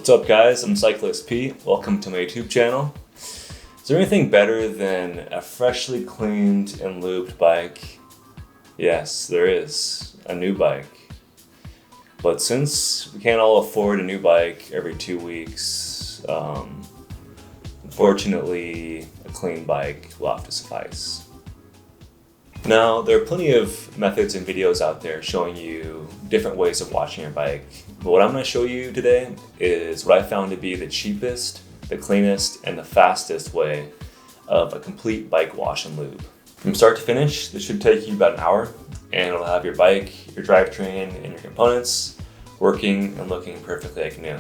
What's up guys, I'm Cyclist Pete. Welcome to my YouTube channel. Is there anything better than a freshly cleaned and lubed bike? Yes, there is. A new bike. But since we can't all afford a new bike every 2 weeks, unfortunately a clean bike will have to suffice. Now, there are plenty of methods and videos out there showing you different ways of washing your bike. But what I'm going to show you today is what I found to be the cheapest, the cleanest, and the fastest way of a complete bike wash and lube. From start to finish, this should take you about an hour, and it'll have your bike, your drivetrain, and your components working and looking perfectly like new.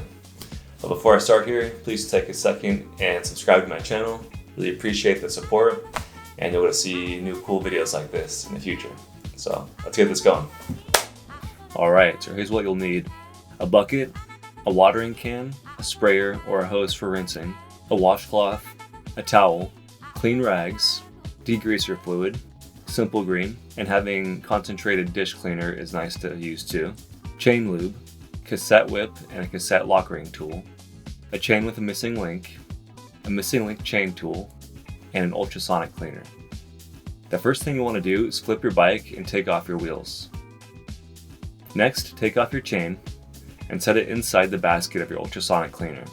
But before I start here, please take a second and subscribe to my channel. Really appreciate the support, and you'll get to see new cool videos like this in the future. So let's get this going. Alright, so here's what you'll need. A bucket, a watering can, a sprayer or a hose for rinsing, a washcloth, a towel, clean rags, degreaser fluid, simple green, and having concentrated dish cleaner is nice to use too, chain lube, cassette whip and a cassette lock ring tool, a chain with a missing link chain tool, and an ultrasonic cleaner. The first thing you want to do is flip your bike and take off your wheels. Next, take off your chain and set it inside the basket of your ultrasonic cleaner.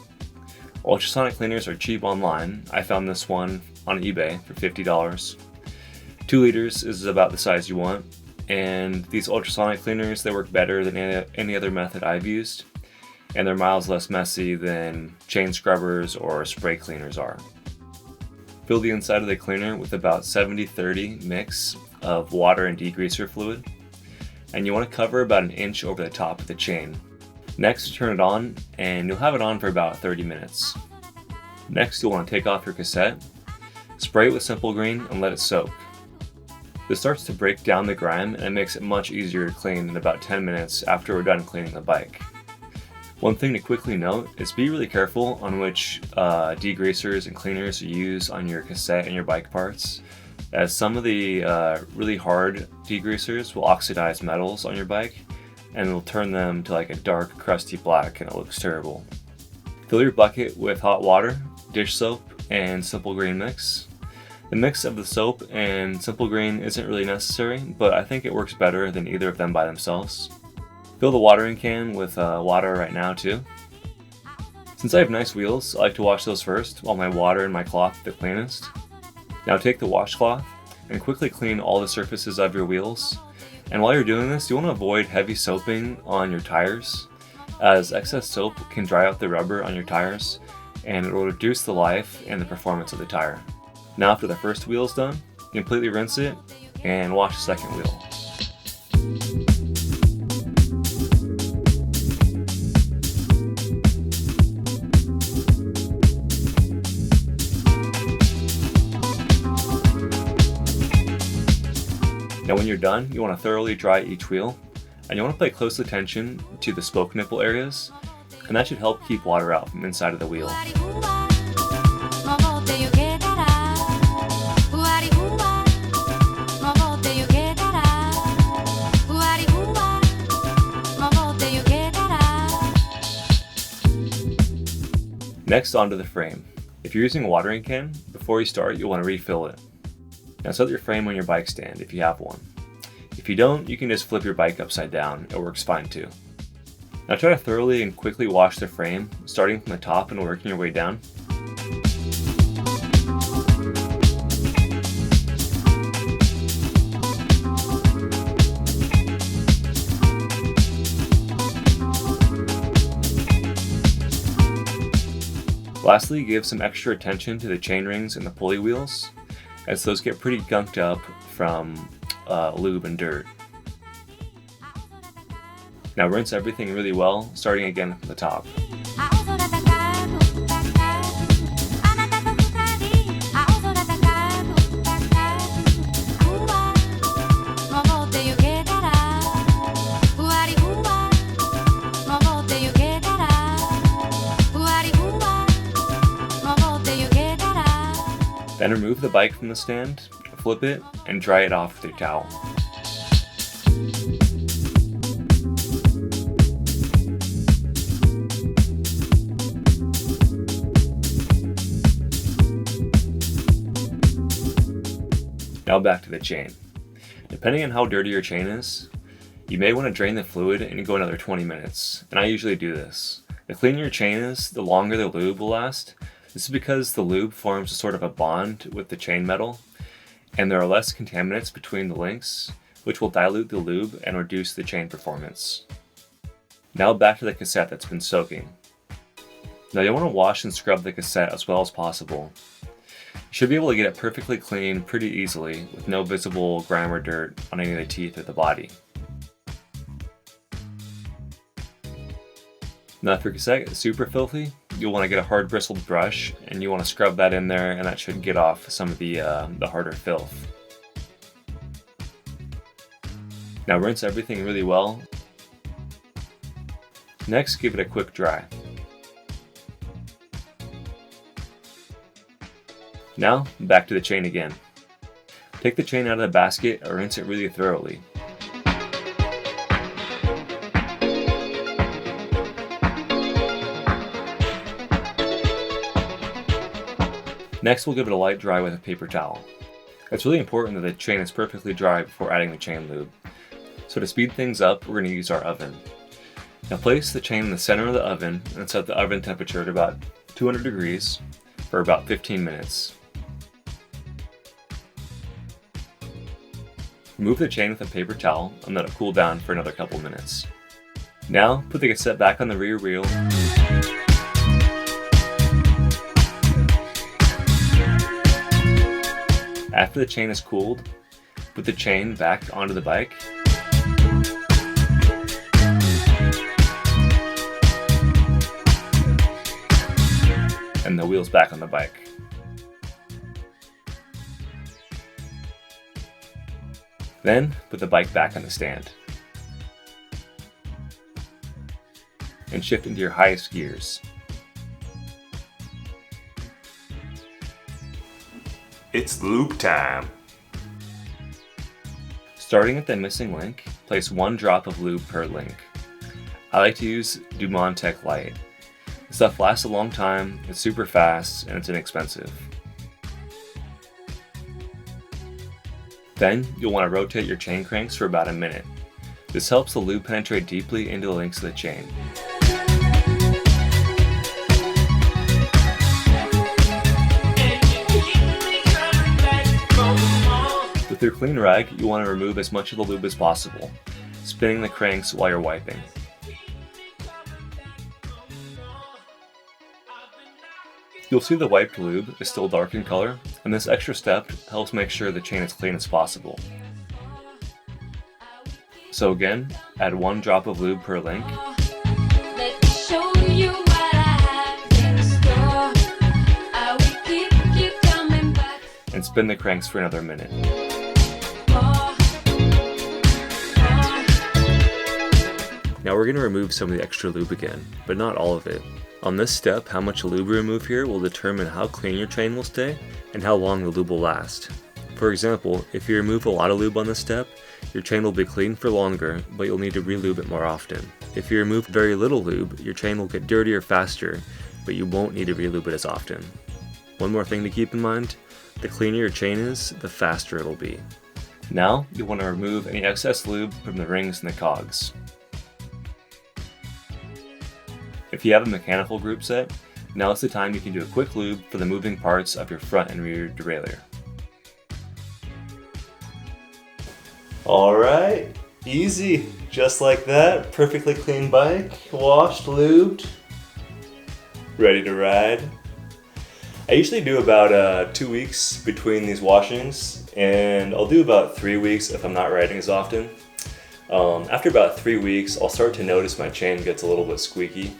Ultrasonic cleaners are cheap online. I found this one on eBay for $50. 2 liters is about the size you want, and these ultrasonic cleaners, they work better than any other method I've used, and they're miles less messy than chain scrubbers or spray cleaners are. Fill the inside of the cleaner with about 70-30 mix of water and degreaser fluid, and you want to cover about an inch over the top of the chain. Next, turn it on, and you'll have it on for about 30 minutes. Next, you'll want to take off your cassette, spray it with simple green, and let it soak. This starts to break down the grime, and it makes it much easier to clean in about 10 minutes after we're done cleaning the bike. One thing to quickly note is be really careful on which degreasers and cleaners you use on your cassette and your bike parts, as some of the really hard degreasers will oxidize metals on your bike and it'll turn them to like a dark crusty black, and it looks terrible. Fill your bucket with hot water, dish soap, and simple green mix. The mix of the soap and simple green isn't really necessary, but I think it works better than either of them by themselves. Fill the watering can with water right now too. Since I have nice wheels, I like to wash those first while my water and my cloth are the cleanest. Now take the washcloth and quickly clean all the surfaces of your wheels. And while you're doing this, you want to avoid heavy soaping on your tires, as excess soap can dry out the rubber on your tires and it will reduce the life and the performance of the tire. Now after the first wheel is done, completely rinse it and wash the second wheel. Now when you're done, you want to thoroughly dry each wheel, and you want to pay close attention to the spoke nipple areas, and that should help keep water out from inside of the wheel. Next, onto the frame. If you're using a watering can, before you start, you'll want to refill it. Now set your frame on your bike stand if you have one. If you don't, you can just flip your bike upside down. It works fine too. Now try to thoroughly and quickly wash the frame, starting from the top and working your way down. Lastly, give some extra attention to the chain rings and the pulley wheels, as those get pretty gunked up from lube and dirt. Now rinse everything really well, starting again from the top. Then remove the bike from the stand, flip it, and dry it off with your towel. Now back to the chain. Depending on how dirty your chain is, you may want to drain the fluid and go another 20 minutes, and I usually do this. The cleaner your chain is, the longer the lube will last. This is because the lube forms a sort of a bond with the chain metal, and there are less contaminants between the links, which will dilute the lube and reduce the chain performance. Now back to the cassette that's been soaking. Now you'll want to wash and scrub the cassette as well as possible. You should be able to get it perfectly clean pretty easily with no visible grime or dirt on any of the teeth or the body. Now if your cassette is super filthy, you'll want to get a hard bristled brush and you want to scrub that in there, and that should get off some of the harder filth. Now rinse everything really well. Next, give it a quick dry. Now, back to the chain again. Take the chain out of the basket or rinse it really thoroughly. Next, we'll give it a light dry with a paper towel. It's really important that the chain is perfectly dry before adding the chain lube. So to speed things up, we're going to use our oven. Now place the chain in the center of the oven and set the oven temperature at about 200 degrees for about 15 minutes. Remove the chain with a paper towel and let it cool down for another couple minutes. Now, put the cassette back on the rear wheel. After the chain is cooled, put the chain back onto the bike. And the wheels back on the bike. Then, put the bike back on the stand. And shift into your highest gears. It's lube time! Starting at the missing link, place 1 drop of lube per link. I like to use Tech Light. This stuff lasts a long time, it's super fast, and it's inexpensive. Then, you'll want to rotate your chain cranks for about a minute. This helps the lube penetrate deeply into the links of the chain. With your clean rag, you want to remove as much of the lube as possible, spinning the cranks while you're wiping. You'll see the wiped lube is still dark in color, and this extra step helps make sure the chain is clean as possible. So again, add 1 drop of lube per link. And spin the cranks for another minute. Now we're going to remove some of the extra lube again, but not all of it. On this step, how much lube we remove here will determine how clean your chain will stay and how long the lube will last. For example, if you remove a lot of lube on this step, your chain will be clean for longer, but you'll need to re-lube it more often. If you remove very little lube, your chain will get dirtier faster, but you won't need to re-lube it as often. One more thing to keep in mind, the cleaner your chain is, the faster it'll be. Now, you'll want to remove any excess lube from the rings and the cogs. If you have a mechanical group set, now is the time you can do a quick lube for the moving parts of your front and rear derailleur. Alright, easy, just like that, perfectly clean bike, washed, lubed, ready to ride. I usually do about 2 weeks between these washings, and I'll do about 3 weeks if I'm not riding as often. After about 3 weeks, I'll start to notice my chain gets a little bit squeaky.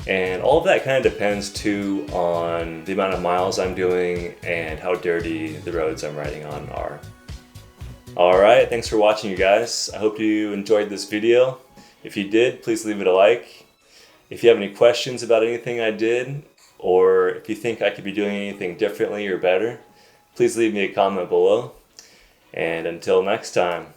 And all of that kind of depends too on the amount of miles I'm doing and how dirty the roads I'm riding on are. Alright, thanks for watching you guys. I hope you enjoyed this video. If you did, please leave it a like. If you have any questions about anything I did, or if you think I could be doing anything differently or better, please leave me a comment below. And until next time.